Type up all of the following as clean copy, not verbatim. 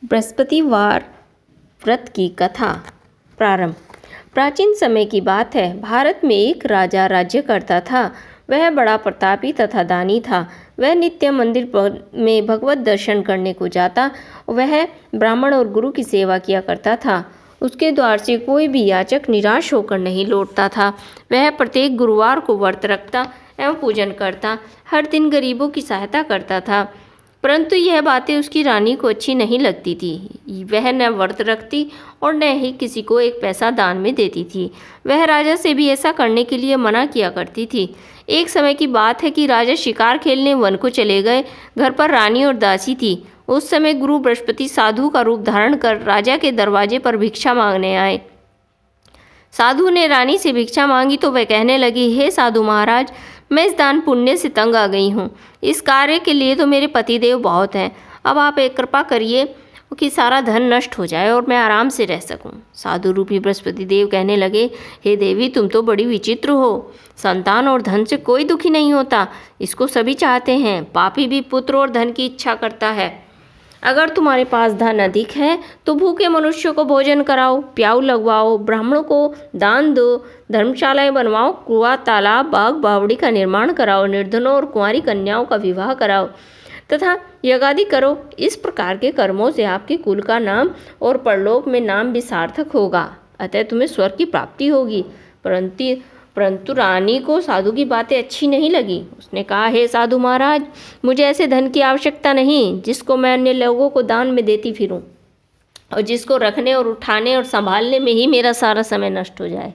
बृहस्पतिवार व्रत की कथा प्रारंभ। प्राचीन समय की बात है। भारत में एक राजा राज्य करता था। वह बड़ा प्रतापी तथा दानी था। वह नित्य मंदिर में भगवत दर्शन करने को जाता। वह ब्राह्मण और गुरु की सेवा किया करता था। उसके द्वार से कोई भी याचक निराश होकर नहीं लौटता था। वह प्रत्येक गुरुवार को व्रत रखता एवं पूजन करता। हर दिन गरीबों की सहायता करता था। परंतु यह बातें उसकी रानी को अच्छी नहीं लगती थी। वह न व्रत रखती और न ही किसी को एक पैसा दान में देती थी। वह राजा से भी ऐसा करने के लिए मना किया करती थी। एक समय की बात है कि राजा शिकार खेलने वन को चले गए। घर पर रानी और दासी थी। उस समय गुरु बृहस्पति साधु का रूप धारण कर राजा के दरवाजे पर भिक्षा मांगने आए। साधु ने रानी से भिक्षा मांगी तो वह कहने लगी, हे साधु महाराज, मैं इस दान पुण्य से तंग आ गई हूँ। इस कार्य के लिए तो मेरे पतिदेव बहुत हैं। अब आप एक कृपा करिए कि सारा धन नष्ट हो जाए और मैं आराम से रह सकूं। साधु रूपी बृहस्पति देव कहने लगे, हे देवी, तुम तो बड़ी विचित्र हो। संतान और धन से कोई दुखी नहीं होता, इसको सभी चाहते हैं। पापी भी पुत्र और धन की इच्छा करता है। अगर तुम्हारे पास धन अधिक है तो भूखे मनुष्यों को भोजन कराओ, प्याऊ लगवाओ, ब्राह्मणों को दान दो, धर्मशालाएं बनवाओ, कुआं, तालाब, बाग, बावड़ी का निर्माण कराओ, निर्धनों और कुंवारी कन्याओं का विवाह कराओ तथा यज्ञादि करो। इस प्रकार के कर्मों से आपके कुल का नाम और परलोक में नाम भी सार्थक होगा। अतः तुम्हें स्वर्ग की प्राप्ति होगी। परंतु रानी को साधु की बातें अच्छी नहीं लगी। उसने कहा, हे साधु महाराज, मुझे ऐसे धन की आवश्यकता नहीं जिसको मैं अन्य लोगों को दान में देती फिरूं और जिसको रखने और उठाने और संभालने में ही मेरा सारा समय नष्ट हो जाए।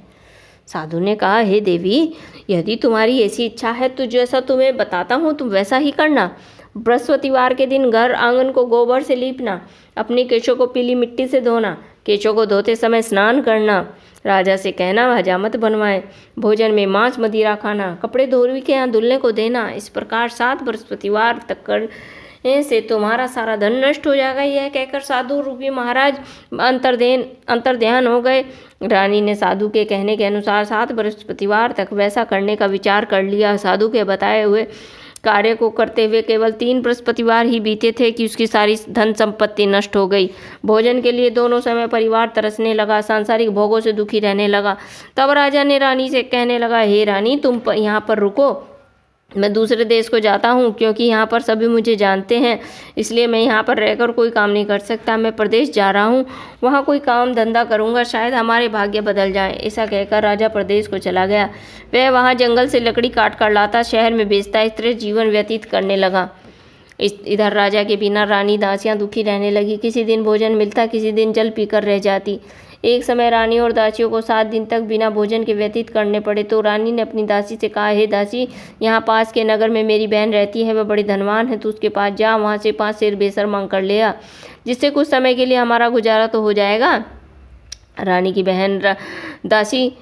साधु ने कहा, हे देवी, यदि तुम्हारी ऐसी इच्छा है तो जैसा तुम्हें बताता हूँ तुम वैसा ही करना। बृहस्पतिवार के दिन घर आंगन को गोबर से लीपना, अपने केशों को पीली मिट्टी से धोना, केशों को धोते समय स्नान करना, राजा से कहना हजामत बनवाए, भोजन में मांस मदिरा खाना, कपड़े धोबी के यहाँ दुल्हन को देना। इस प्रकार 7 बृहस्पतिवार तक करने से तुम्हारा सारा धन नष्ट हो जाएगा। यह कहकर साधु रूपी महाराज अंतर्ध्यान हो गए। रानी ने साधु के कहने के अनुसार 7 बृहस्पतिवार तक वैसा करने का विचार कर लिया। साधु के बताए हुए कार्य को करते हुए केवल 3 बृहस्पतिवार ही बीते थे कि उसकी सारी धन संपत्ति नष्ट हो गई। भोजन के लिए दोनों समय परिवार तरसने लगा, सांसारिक भोगों से दुखी रहने लगा। तब राजा ने रानी से कहने लगा, हे रानी, तुम यहाँ पर रुको, मैं दूसरे देश को जाता हूँ, क्योंकि यहाँ पर सभी मुझे जानते हैं, इसलिए मैं यहाँ पर रहकर कोई काम नहीं कर सकता। मैं प्रदेश जा रहा हूँ, वहाँ कोई काम धंधा करूँगा, शायद हमारे भाग्य बदल जाए। ऐसा कहकर राजा प्रदेश को चला गया। वह वहाँ जंगल से लकड़ी काट कर लाता, शहर में बेचता, इस तरह जीवन व्यतीत करने लगा। इधर राजा के बिना रानी दासियाँ दुखी रहने लगी। किसी दिन भोजन मिलता, किसी दिन जल पीकर रह जाती। एक समय रानी और दासियों को 7 दिन तक बिना भोजन के व्यतीत करने पड़े तो रानी ने अपनी दासी से कहा, हे दासी, यहाँ पास के नगर में मेरी बहन रहती है, वह बड़ी धनवान है, तो उसके पास जा, वहाँ से 5 सेर बेसर मांग कर ले आ, जिससे कुछ समय के लिए हमारा गुजारा तो हो जाएगा। दासी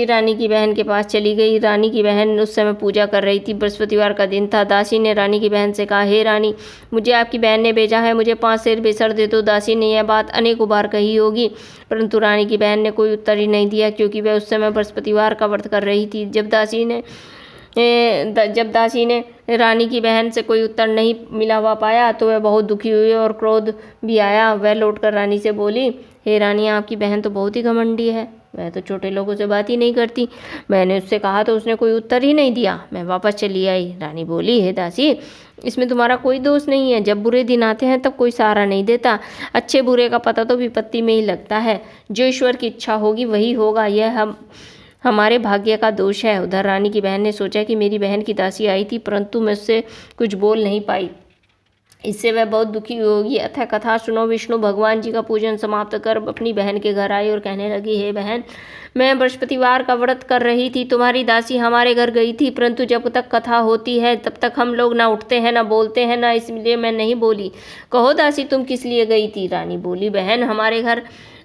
रानी की बहन के पास चली गई। रानी की बहन उस समय पूजा कर रही थी। बृहस्पतिवार का दिन था। दासी ने रानी की बहन से कहा, हे रानी, मुझे आपकी बहन ने भेजा है, मुझे 5 सेर बेसर दे दो। दासी ने यह बात अनेकों बार कही होगी, परंतु रानी की बहन ने कोई उत्तर ही नहीं दिया, क्योंकि वह उस समय बृहस्पतिवार का व्रत कर रही थी। जब दासी ने रानी की बहन से कोई उत्तर नहीं मिला हुआ पाया तो वह बहुत दुखी हुई और क्रोध भी आया। वह लौटकर रानी से बोली, हे रानी, आपकी बहन तो बहुत ही घमंडी है, वह तो छोटे लोगों से बात ही नहीं करती। मैंने उससे कहा तो उसने कोई उत्तर ही नहीं दिया, मैं वापस चली आई। रानी बोली, हे दासी, इसमें तुम्हारा कोई दोष नहीं है। जब बुरे दिन आते हैं तब कोई सहारा नहीं देता। अच्छे बुरे का पता तो विपत्ति में ही लगता है। जो ईश्वर की इच्छा होगी वही होगा, यह हमारे भाग्य का दोष है। उधर रानी की बहन ने सोचा कि मेरी बहन की दासी आई थी, परंतु मैं उससे कुछ बोल नहीं पाई, इससे वह बहुत दुखी होगी। अतः कथा सुनो। विष्णु भगवान जी का पूजन समाप्त कर अपनी बहन के घर आई और कहने लगी, हे बहन, मैं बृहस्पतिवार का व्रत कर रही थी, तुम्हारी दासी हमारे घर गई थी, परंतु जब तक कथा होती है तब तक हम लोग ना उठते हैं, ना बोलते हैं, ना इसलिए मैं नहीं बोली। कहो दासी, तुम किस लिए गई थी? रानी बोली, बहन, हमारे घर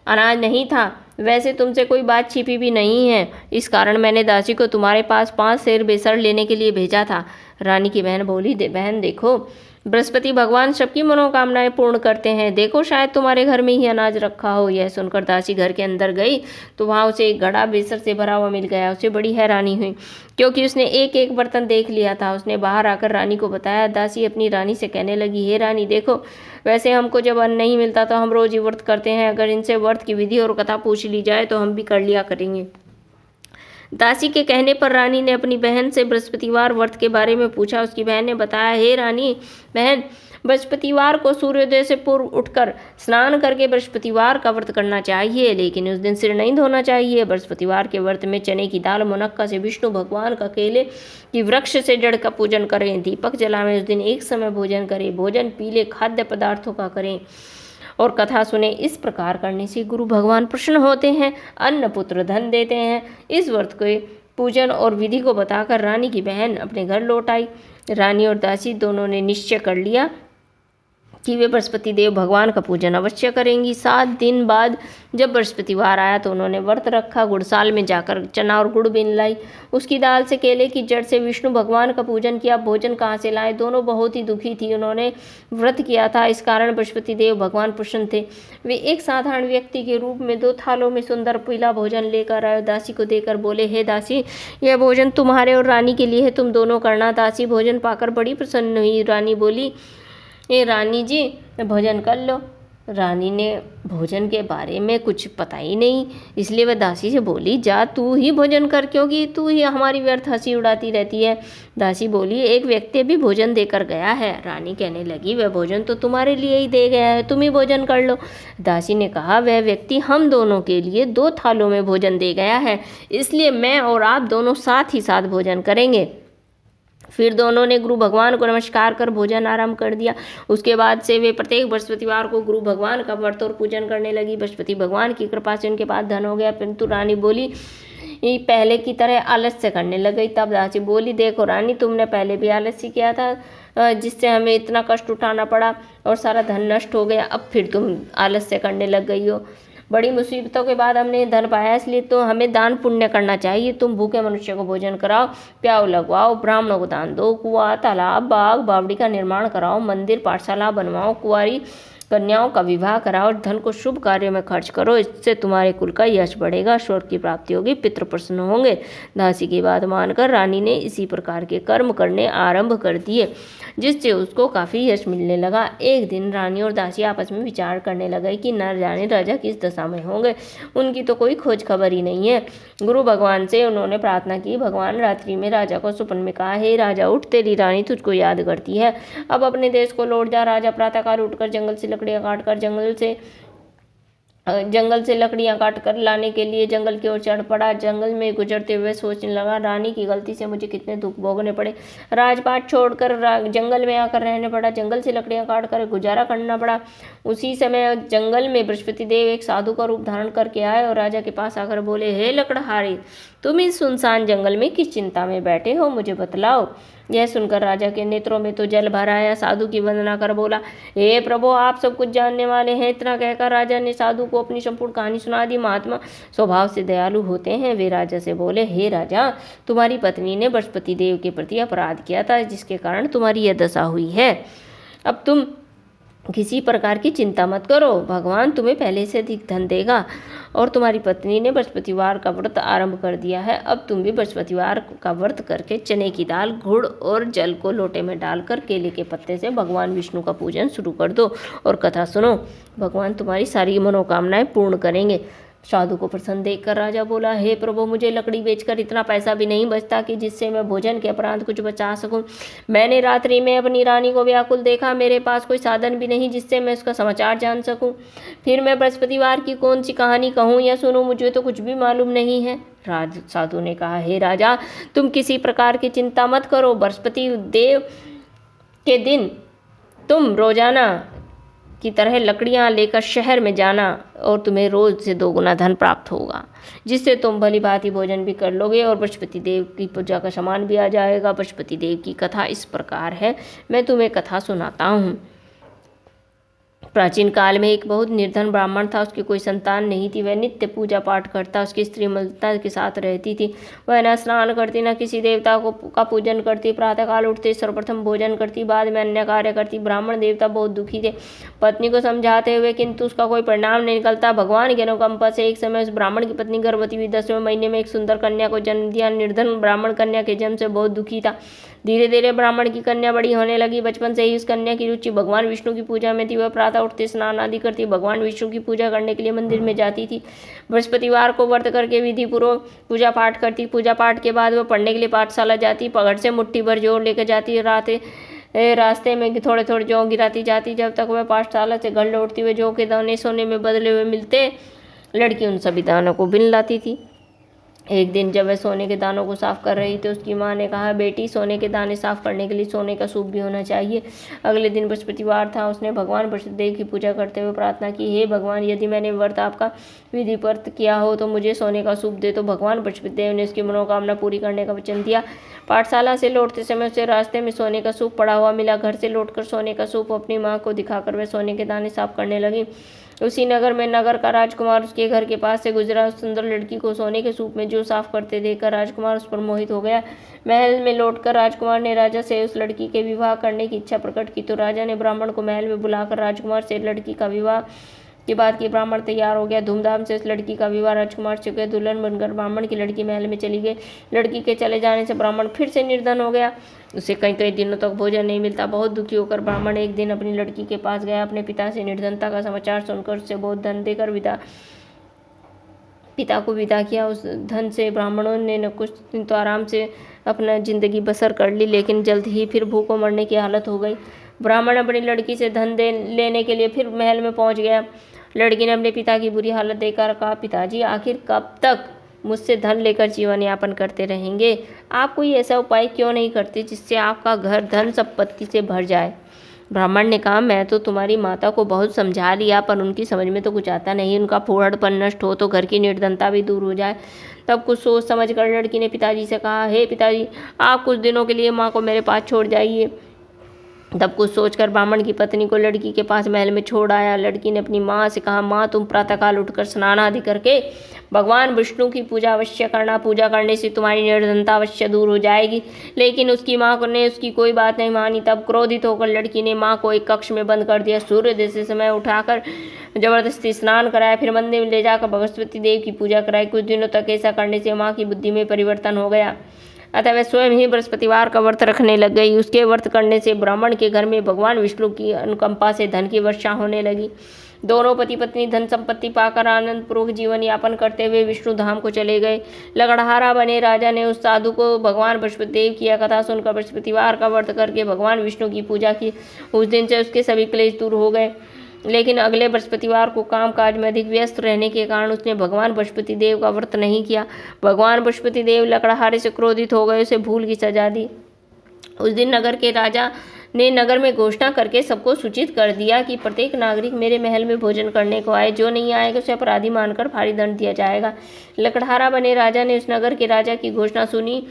अनाज नहीं था, वैसे तुमसे कोई बात छिपी भी नहीं है, इस कारण मैंने दासी को तुम्हारे पास 5 सेर बेसर लेने के लिए भेजा था। रानी की बहन बोली, बहन देखो, बृहस्पति भगवान सबकी मनोकामनाएं पूर्ण करते हैं। देखो शायद तुम्हारे घर में ही अनाज रखा हो। यह सुनकर दासी घर के अंदर गई तो वहाँ उसे एक घड़ा बेसर से भरा हुआ मिल गया। उसे बड़ी हैरानी हुई क्योंकि उसने एक एक बर्तन देख लिया था। उसने बाहर आकर रानी को बताया। दासी अपनी रानी से कहने लगी, हे रानी देखो, वैसे हमको जब अन्न नहीं मिलता तो हम रोज ही व्रत करते हैं। अगर इनसे व्रत की विधि और कथा पूछ ली जाए तो हम भी कर लिया करेंगे। दासी के कहने पर रानी ने अपनी बहन से बृहस्पतिवार व्रत के बारे में पूछा। उसकी बहन ने बताया, हे रानी बहन, बृहस्पतिवार को सूर्योदय से पूर्व उठकर स्नान करके बृहस्पतिवार का व्रत करना चाहिए, लेकिन उस दिन सिर नहीं धोना चाहिए। बृहस्पतिवार के व्रत में चने की दाल, मुनक्का से विष्णु भगवान का, केले की वृक्ष से जड़ का पूजन करें, दीपक जलाएं। उस दिन एक समय भोजन करें। भोजन पीले खाद्य पदार्थों का करें और कथा सुने। इस प्रकार करने से गुरु भगवान प्रसन्न होते हैं, अन्न पुत्र धन देते हैं। इस व्रत के पूजन और विधि को बताकर रानी की बहन अपने घर लौट आई। रानी और दासी दोनों ने निश्चय कर लिया कि वे बृहस्पति देव भगवान का पूजन अवश्य करेंगी। 7 दिन बाद जब बृहस्पतिवार आया तो उन्होंने व्रत रखा। गुड़साल में जाकर चना और गुड़ बीन लाई। उसकी दाल से, केले की जड़ से विष्णु भगवान का पूजन किया। भोजन कहाँ से लाए? दोनों बहुत ही दुखी थी। उन्होंने व्रत किया था, इस कारण बृहस्पति देव भगवान प्रसन्न थे। वे एक साधारण व्यक्ति के रूप में 2 थालों में सुंदर पीला भोजन लेकर आए। दासी को देकर बोले, हे दासी, यह भोजन तुम्हारे और रानी के लिए है, तुम दोनों करना। दासी भोजन पाकर बड़ी प्रसन्न हुई। रानी बोली, ए रानी जी, भोजन कर लो। रानी ने भोजन के बारे में कुछ पता ही नहीं, इसलिए वह दासी से बोली, जा तू ही भोजन कर, क्योंकि तू ही हमारी व्यर्थ हंसी उड़ाती रहती है। दासी बोली, एक व्यक्ति भी भोजन देकर गया है। रानी कहने लगी, वह भोजन तो तुम्हारे लिए ही दे गया है, तुम ही भोजन कर लो। दासी ने कहा, वह व्यक्ति हम दोनों के लिए 2 थालों में भोजन दे गया है, इसलिए मैं और आप दोनों साथ ही साथ भोजन करेंगे। फिर दोनों ने गुरु भगवान को नमस्कार कर भोजन आरंभ कर दिया। उसके बाद से वे प्रत्येक बृहस्पतिवार को गुरु भगवान का व्रत और पूजन करने लगी। बृहस्पति भगवान की कृपा से उनके पास धन हो गया, परंतु रानी बोली पहले की तरह आलस्य करने लग गई। तब दासी बोली, देखो रानी, तुमने पहले भी आलस्य किया था जिससे हमें इतना कष्ट उठाना पड़ा और सारा धन नष्ट हो गया। अब फिर तुम आलस्य करने लग गई हो। बड़ी मुसीबतों के बाद हमने धन पाया, इसलिए तो हमें दान पुण्य करना चाहिए। तुम भूखे मनुष्य को भोजन कराओ, प्याऊ लगवाओ, ब्राह्मणों को दान दो, कुआं, तालाब, बाग, बावड़ी का निर्माण कराओ, मंदिर, पाठशाला बनवाओ, कुंवारी कन्याओं का विवाह कराओ, धन को शुभ कार्यों में खर्च करो। इससे तुम्हारे कुल का यश बढ़ेगा, स्वर्ग की प्राप्ति होगी, पितृ प्रसन्न होंगे। दासी की बात मानकर रानी ने इसी प्रकार के कर्म करने आरंभ कर दिए, जिससे उसको काफ़ी यश मिलने लगा। एक दिन रानी और दासी आपस में विचार करने लगे कि न जाने राजा किस दशा में होंगे, उनकी तो कोई खोज खबर ही नहीं है। गुरु भगवान से उन्होंने प्रार्थना की। भगवान रात्रि में राजा को स्वप्न में कहा, हे राजा, उठ, तेरी रानी तुझको याद करती है, अब अपने देश को लौट जा। राजा प्रातःकाल उठकर जंगल से लकड़ियाँ काटकर जंगल से लकड़ियाँ काट कर लाने के लिए जंगल की ओर चढ़ पड़ा। जंगल में गुजरते हुए सोचने लगा, रानी की गलती से मुझे कितने दुख भोगने पड़े। राजपाट छोड़कर जंगल में आकर रहने पड़ा, जंगल से लकड़ियाँ काट कर गुजारा करना पड़ा। उसी समय जंगल में बृहस्पति देव एक साधु का रूप धारण करके आए और राजा के पास आकर बोले, हे लकड़हारे, तुम इस सुनसान जंगल में किस चिंता में बैठे हो, मुझे बतलाओ। यह सुनकर राजा के नेत्रों में तो जल भर आया। साधु की वंदना कर बोला, हे प्रभु, आप सब कुछ जानने वाले हैं। इतना कहकर राजा ने साधु को अपनी संपूर्ण कहानी सुना दी। महात्मा स्वभाव से दयालु होते हैं। वे राजा से बोले, हे राजा, तुम्हारी पत्नी ने बृहस्पति देव के प्रति अपराध किया था, जिसके कारण तुम्हारी यह दशा हुई है। अब तुम किसी प्रकार की चिंता मत करो, भगवान तुम्हें पहले से अधिक धन देगा। और तुम्हारी पत्नी ने बृहस्पतिवार का व्रत आरंभ कर दिया है। अब तुम भी बृहस्पतिवार का व्रत करके चने की दाल, गुड़ और जल को लोटे में डालकर केले के पत्ते से भगवान विष्णु का पूजन शुरू कर दो और कथा सुनो। भगवान तुम्हारी सारी मनोकामनाएं पूर्ण करेंगे। साधु को प्रसन्न देखकर राजा बोला, हे प्रभु, मुझे लकड़ी बेचकर इतना पैसा भी नहीं बचता कि जिससे मैं भोजन के उपरांत कुछ बचा सकूं। मैंने रात्रि में अपनी रानी को व्याकुल देखा, मेरे पास कोई साधन भी नहीं जिससे मैं उसका समाचार जान सकूं। फिर मैं बृहस्पतिवार की कौन सी कहानी कहूं या सुनूं, मुझे तो कुछ भी मालूम नहीं है। साधु ने कहा, हे राजा, तुम किसी प्रकार की चिंता मत करो। बृहस्पति देव के दिन तुम रोजाना की तरह लकड़ियाँ लेकर शहर में जाना और तुम्हें रोज़ से 2 गुना धन प्राप्त होगा, जिससे तुम भली भांति भोजन भी कर लोगे और बृहस्पति देव की पूजा का सामान भी आ जाएगा। बृहस्पति देव की कथा इस प्रकार है, मैं तुम्हें कथा सुनाता हूँ। प्राचीन काल में एक बहुत निर्धन ब्राह्मण था। उसकी कोई संतान नहीं थी। वह नित्य पूजा पाठ करता, उसकी स्त्री मलता के साथ रहती थी। वह न स्नान करती, न किसी देवता का पूजन करती। प्रातःकाल उठते सर्वप्रथम भोजन करती, बाद में अन्य कार्य करती। ब्राह्मण देवता बहुत दुखी थे, पत्नी को समझाते हुए, किंतु उसका कोई परिणाम नहीं निकलता। भगवान की अनुकंपा से एक समय उस ब्राह्मण की पत्नी गर्भवती हुई। 10वें महीने में एक सुंदर कन्या को जन्म दिया। निर्धन ब्राह्मण कन्या के जन्म से बहुत दुखी था। धीरे धीरे ब्राह्मण की कन्या बड़ी होने लगी। बचपन से ही उस कन्या की रुचि भगवान विष्णु की पूजा में थी। वह प्रातः उठते स्नान आदि करती, भगवान विष्णु की पूजा करने के लिए मंदिर में जाती थी। बृहस्पतिवार को व्रत करके विधि पूर्वक पूजा पाठ करती। पूजा पाठ के बाद वह पढ़ने के लिए पाठशाला जाती। पगड़ से मुट्ठी भर जौ लेकर जाती। रास्ते में थोड़े थोड़े जौ गिराती जाती। जब तक वह पाठशाला से घर लौटती, हुए जौ के दाने सोने में बदले हुए मिलते। लड़की उन सभी दानों को बिन लाती थी। एक दिन जब वह सोने के दानों को साफ कर रही थी, उसकी माँ ने कहा, बेटी, सोने के दाने साफ करने के लिए सोने का सूप भी होना चाहिए। अगले दिन बृहस्पतिवार था। उसने भगवान बृहस्पतिदेव की पूजा करते हुए प्रार्थना की, हे भगवान, यदि मैंने व्रत आपका विधिवत किया हो तो मुझे सोने का सूप दे। तो भगवान बृहस्पतिदेव ने उसकी मनोकामना पूरी करने का वचन दिया। पाठशाला से लौटते समय उसे रास्ते में सोने का सूप पड़ा हुआ मिला। घर से लौटकर सोने का सूप अपनी माँ को दिखाकर वह सोने के दाने साफ करने लगी। उसी नगर में नगर का राजकुमार उसके घर के पास से गुजरा। उस सुंदर लड़की को सोने के सूप में जो साफ करते देखकर राजकुमार उस पर मोहित हो गया। महल में लौटकर राजकुमार ने राजा से उस लड़की के विवाह करने की इच्छा प्रकट की। तो राजा ने ब्राह्मण को महल में बुलाकर राजकुमार से लड़की का विवाह के बाद कि ब्राह्मण तैयार हो गया। धूमधाम से उस लड़की का विवाह राजकुमार से गए। दुल्हन बनकर ब्राह्मण की लड़की महल में चली गई। लड़की के चले जाने से ब्राह्मण फिर से निर्धन हो गया। उसे कई कई दिनों तक भोजन नहीं मिलता। बहुत दुखी होकर ब्राह्मण एक दिन अपनी लड़की के पास गया। अपने पिता से निर्धनता का समाचार सुनकर उससे बहुत धन देकर पिता को विदा किया। उस धन से ब्राह्मणों ने न कुछ दिन तो आराम से अपना जिंदगी बसर कर ली, लेकिन जल्द ही फिर भूखों मरने की हालत हो गई। ब्राह्मण अपनी लड़की से धन लेने के लिए फिर महल में पहुंच गया। लड़की ने अपने पिता की बुरी हालत देखकर कहा, पिताजी, आखिर कब तक मुझसे धन लेकर जीवन यापन करते रहेंगे? आप कोई ऐसा उपाय क्यों नहीं करते जिससे आपका घर धन संपत्ति से भर जाए? ब्राह्मण ने कहा, मैं तो तुम्हारी माता को बहुत समझा लिया, पर उनकी समझ में तो कुछ आता नहीं। उनका फूहड़पन नष्ट हो तो घर की निर्धनता भी दूर हो जाए। तब कुछ सोच समझ कर लड़की ने पिताजी से कहा, हे पिताजी, आप कुछ दिनों के लिए माँ को मेरे पास छोड़ जाइए। तब कुछ सोचकर ब्राह्मण की पत्नी को लड़की के पास महल में छोड़ आया। लड़की ने अपनी माँ से कहा, माँ, तुम प्रातःकाल उठकर स्नान आदि करके भगवान विष्णु की पूजा अवश्य करना। पूजा करने से तुम्हारी निर्धनता अवश्य दूर हो जाएगी। लेकिन उसकी माँ ने उसकी कोई बात नहीं मानी। तब क्रोधित होकर लड़की ने माँ को एक कक्ष में बंद कर दिया। सूर्योदय से समय उठाकर जबरदस्ती स्नान कराया। फिर मंदिर में ले जाकर बृहस्पति देव की पूजा कराई। कुछ दिनों तक ऐसा करने से माँ की बुद्धि में परिवर्तन हो गया। अतः वह स्वयं ही बृहस्पतिवार का व्रत रखने लग गई। उसके व्रत करने से ब्राह्मण के घर में भगवान विष्णु की अनुकंपा से धन की वर्षा होने लगी। दोनों पति पत्नी धन संपत्ति पाकर आनंद पूर्वक जीवन यापन करते हुए विष्णु धाम को चले गए। लकड़हारा बने राजा ने उस साधु को भगवान बृहस्पतिदेव की कथा सुनकर बृहस्पतिवार का व्रत करके भगवान विष्णु की पूजा की। उस दिन से उसके सभी क्लेश दूर हो गए। लेकिन अगले बृहस्पतिवार को काम काज में अधिक व्यस्त रहने के कारण उसने भगवान बृहस्पति देव का व्रत नहीं किया। भगवान बृहस्पति देव लकड़हारे से क्रोधित हो गए, उसे भूल की सजा दी। उस दिन नगर के राजा ने नगर में घोषणा करके सबको सूचित कर दिया कि प्रत्येक नागरिक मेरे महल में भोजन करने को आए। जो नहीं आएगा उसे अपराधी मानकर भारी दंड दिया जाएगा। लकड़हारा बने राजा ने उस नगर के राजा की घोषणा सुनी,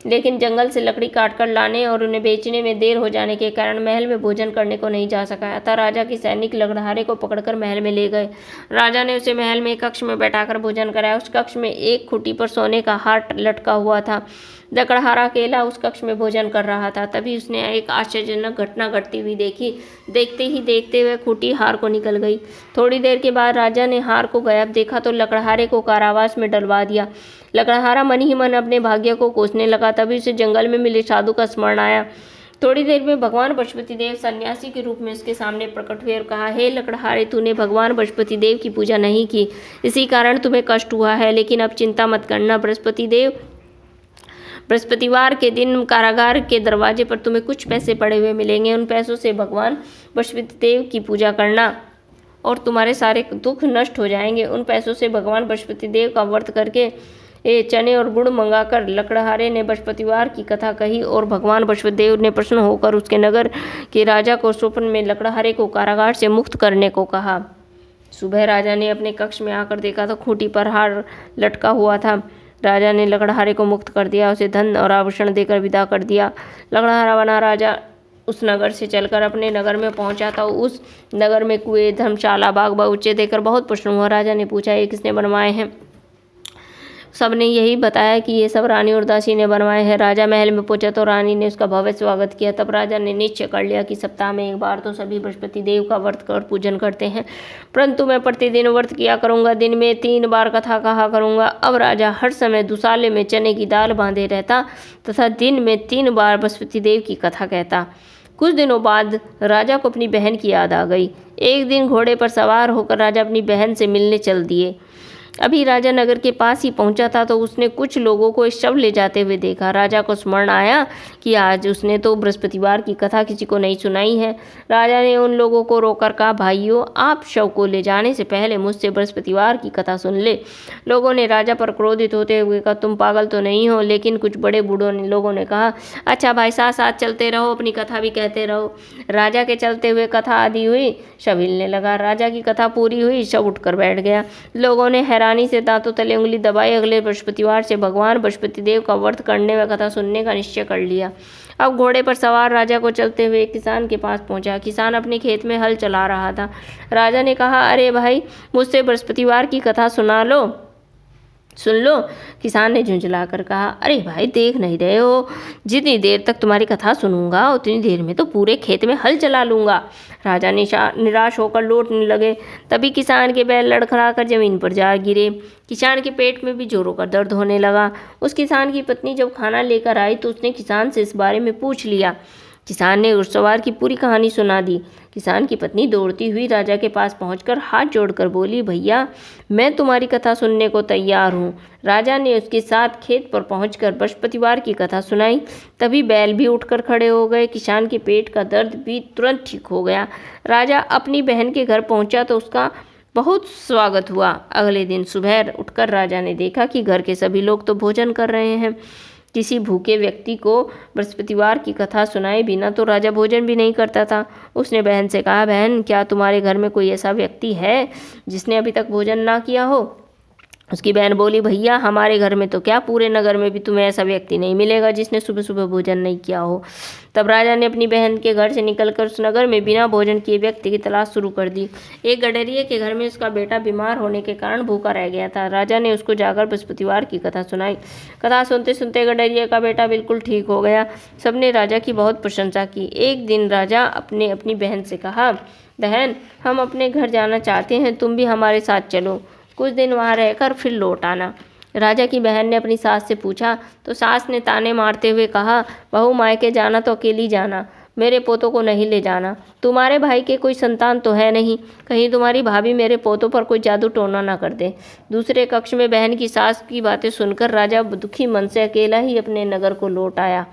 लेकिन जंगल से लकड़ी काटकर लाने और उन्हें बेचने में देर हो जाने के कारण महल में भोजन करने को नहीं जा सका। अतः राजा के सैनिक लकड़हारे को पकड़कर महल में ले गए। राजा ने उसे महल में एक कक्ष में बैठाकर भोजन कराया। उस कक्ष में एक खूंटी पर सोने का हार लटका हुआ था। लकड़हारा अकेला उस कक्ष में भोजन कर रहा था। तभी उसने एक आश्चर्यजनक घटना घटती हुई देखी। देखते ही देखते हुए खूंटी हार को निकल गई। थोड़ी देर के बाद राजा ने हार को गायब देखा तो लकड़हारे को कारावास में डलवा दिया। लकड़हारा मन ही मन अपने भाग्य को कोसने लगा। तभी उसे जंगल में मिले साधु का स्मरण आया। थोड़ी देर में भगवान बृहस्पति देव सन्यासी के रूप में उसके सामने प्रकट हुए और कहा, हे लकड़हारे, तूने भगवान बृहस्पति देव की पूजा नहीं की, इसी कारण तुम्हें कष्ट हुआ है। लेकिन अब चिंता मत करना। बृहस्पतिवार के दिन कारागार के दरवाजे पर तुम्हें कुछ पैसे पड़े हुए मिलेंगे। उन पैसों से भगवान बृहस्पति देव की पूजा करना और तुम्हारे सारे दुख नष्ट हो जाएंगे। उन पैसों से भगवान बृहस्पति देव का व्रत करके चने और गुड़ मंगाकर लकड़हारे ने बृहस्पतिवार की कथा कही और भगवान बृहस्पति देव ने प्रसन्न होकर उसके नगर के राजा को स्वप्न में लकड़हारे को कारागार से मुक्त करने को कहा। सुबह राजा ने अपने कक्ष में आकर देखा तो खूंटी पर हार लटका हुआ था। राजा ने लकड़हारे को मुक्त कर दिया, उसे धन और आभूषण देकर विदा कर दिया। लकड़हारा बना राजा उस नगर से चलकर अपने नगर में पहुंचा था। उस नगर में कुएं, धर्मशाला, बाग बगीचे देखकर बहुत प्रसन्न हुआ। राजा ने पूछा, ये किसने बनवाए हैं? सबने यही बताया कि ये सब रानी उर्वशी ने बनवाए हैं। राजा महल में पहुंचा तो रानी ने उसका भव्य स्वागत किया। तब राजा ने निश्चय कर लिया कि सप्ताह में एक बार तो सभी बृहस्पति देव का व्रत कर पूजन करते हैं, परंतु मैं प्रतिदिन व्रत किया करूंगा, दिन में 3 बार कथा कहा करूंगा। अब राजा हर समय दुसाले में चने की दाल बांधे रहता तथा दिन में 3 बार बृहस्पति देव की कथा कहता। कुछ दिनों बाद राजा को अपनी बहन की याद आ गई। एक दिन घोड़े पर सवार होकर राजा अपनी बहन से मिलने चल दिए। अभी राजा नगर के पास ही पहुंचा था तो उसने कुछ लोगों को शव ले जाते हुए देखा। राजा को स्मरण आया कि आज उसने तो बृहस्पतिवार की कथा किसी को नहीं सुनाई है। राजा ने उन लोगों को रोककर कहा, भाइयों, आप शव को ले जाने से पहले मुझसे बृहस्पतिवार की कथा सुन ले। लोगों ने राजा पर क्रोधित होते हुए कहा, तुम पागल तो नहीं हो? लेकिन कुछ बड़े बूढ़ों ने लोगों ने कहा, अच्छा भाई, साथ साथ चलते रहो, अपनी कथा भी कहते रहो। राजा के चलते हुए कथा आदि हुई, शव हिलने लगा। राजा की कथा पूरी हुई, शव उठकर बैठ गया। लोगों ने रानी से दांतों तले उंगली दबाई। अगले बृहस्पतिवार से भगवान बृहस्पति देव का व्रत करने व कथा सुनने का निश्चय कर लिया। अब घोड़े पर सवार राजा को चलते हुए एक किसान के पास पहुंचा। किसान अपने खेत में हल चला रहा था। राजा ने कहा, अरे भाई, मुझसे बृहस्पतिवार की कथा सुन लो। किसान ने झुंझलाकर कहा, अरे भाई, देख नहीं रहे हो, जितनी देर तक तुम्हारी कथा सुनूंगा उतनी देर में तो पूरे खेत में हल चला लूंगा। राजा निराश होकर लौटने लगे। तभी किसान के बैल लड़खड़ाकर जमीन पर जा गिरे। किसान के पेट में भी जोरों का दर्द होने लगा। उस किसान की पत्नी जब खाना लेकर आई तो उसने किसान से इस बारे में पूछ लिया। किसान ने घुड़सवार की पूरी कहानी सुना दी। किसान की पत्नी दौड़ती हुई राजा के पास पहुंचकर हाथ जोड़कर बोली, भैया, मैं तुम्हारी कथा सुनने को तैयार हूँ। राजा ने उसके साथ खेत पर पहुंचकर बृहस्पतिवार की कथा सुनाई। तभी बैल भी उठकर खड़े हो गए। किसान के पेट का दर्द भी तुरंत ठीक हो गया। राजा अपनी बहन के घर पहुंचा तो उसका बहुत स्वागत हुआ। अगले दिन सुबह उठकर राजा ने देखा कि घर के सभी लोग तो भोजन कर रहे हैं। किसी भूखे व्यक्ति को बृहस्पतिवार की कथा सुनाए बिना तो राजा भोजन भी नहीं करता था। उसने बहन से कहा, बहन, क्या तुम्हारे घर में कोई ऐसा व्यक्ति है जिसने अभी तक भोजन ना किया हो? उसकी बहन बोली, भैया, हमारे घर में तो क्या, पूरे नगर में भी तुम्हें ऐसा व्यक्ति नहीं मिलेगा जिसने सुबह सुबह भोजन नहीं किया हो। तब राजा ने अपनी बहन के घर से निकलकर उस नगर में बिना भोजन किए व्यक्ति की तलाश शुरू कर दी। एक गडरिये के घर में उसका बेटा बीमार होने के कारण भूखा रह गया था। राजा ने उसको जाकर बृहस्पतिवार की कथा सुनाई। कथा सुनते सुनते गडरिये का बेटा बिल्कुल ठीक हो गया। सबने राजा की बहुत प्रशंसा की। एक दिन राजा अपनी बहन से कहा, बहन, हम अपने घर जाना चाहते हैं, तुम भी हमारे साथ चलो, कुछ दिन वहाँ रहकर फिर लौट आना। राजा की बहन ने अपनी सास से पूछा तो सास ने ताने मारते हुए कहा, बहू, मायके जाना तो अकेली जाना, मेरे पोतों को नहीं ले जाना। तुम्हारे भाई के कोई संतान तो है नहीं, कहीं तुम्हारी भाभी मेरे पोतों पर कोई जादू टोना ना कर दे। दूसरे कक्ष में बहन की सास की बातें सुनकर राजा दुखी मन से अकेला ही अपने नगर को लौट आया।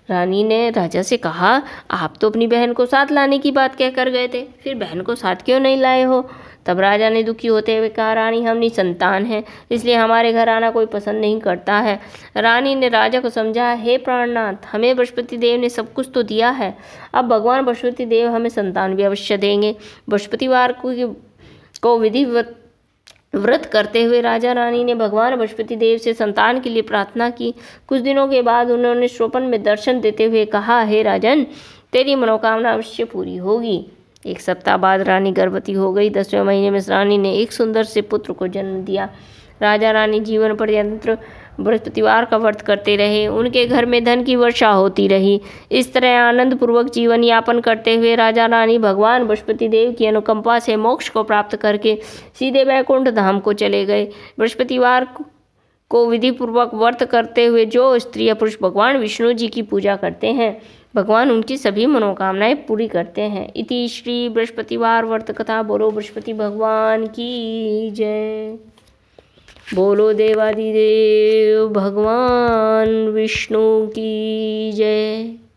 रानी ने राजा से कहा, आप तो अपनी बहन को साथ लाने की बात कहकर गए थे, फिर बहन को साथ क्यों नहीं लाए हो? तब राजा ने दुखी होते हुए कहा, रानी, हम निसंतान हैं, इसलिए हमारे घर आना कोई पसंद नहीं करता है। रानी ने राजा को समझा, हे प्राणनाथ, हमें बृहस्पति देव ने सब कुछ तो दिया है, अब भगवान बृहस्पति देव हमें संतान भी अवश्य देंगे। बृहस्पतिवार को विधिवत व्रत करते हुए राजा रानी ने भगवान बृहस्पति देव से संतान के लिए प्रार्थना की। कुछ दिनों के बाद उन्होंने स्वप्न में दर्शन देते हुए कहा, हे राजन, तेरी मनोकामना अवश्य पूरी होगी। 1 सप्ताह बाद रानी गर्भवती हो गई। 10वें महीने में रानी ने एक सुंदर से पुत्र को जन्म दिया। राजा रानी जीवन पर्यंत बृहस्पतिवार का व्रत करते रहे। उनके घर में धन की वर्षा होती रही। इस तरह आनंद पूर्वक जीवन यापन करते हुए राजा रानी भगवान बृहस्पति देव की अनुकंपा से मोक्ष को प्राप्त करके सीधे वैकुंठ धाम को चले गए। बृहस्पतिवार को विधि पूर्वक व्रत करते हुए जो स्त्री या पुरुष भगवान विष्णु जी की पूजा करते हैं, भगवान उनकी सभी मनोकामनाएं पूरी करते हैं। इति श्री बृहस्पतिवार व्रत कथा। बोलो बृहस्पति भगवान की जय। बोलो देवादिदेव भगवान विष्णु की जय।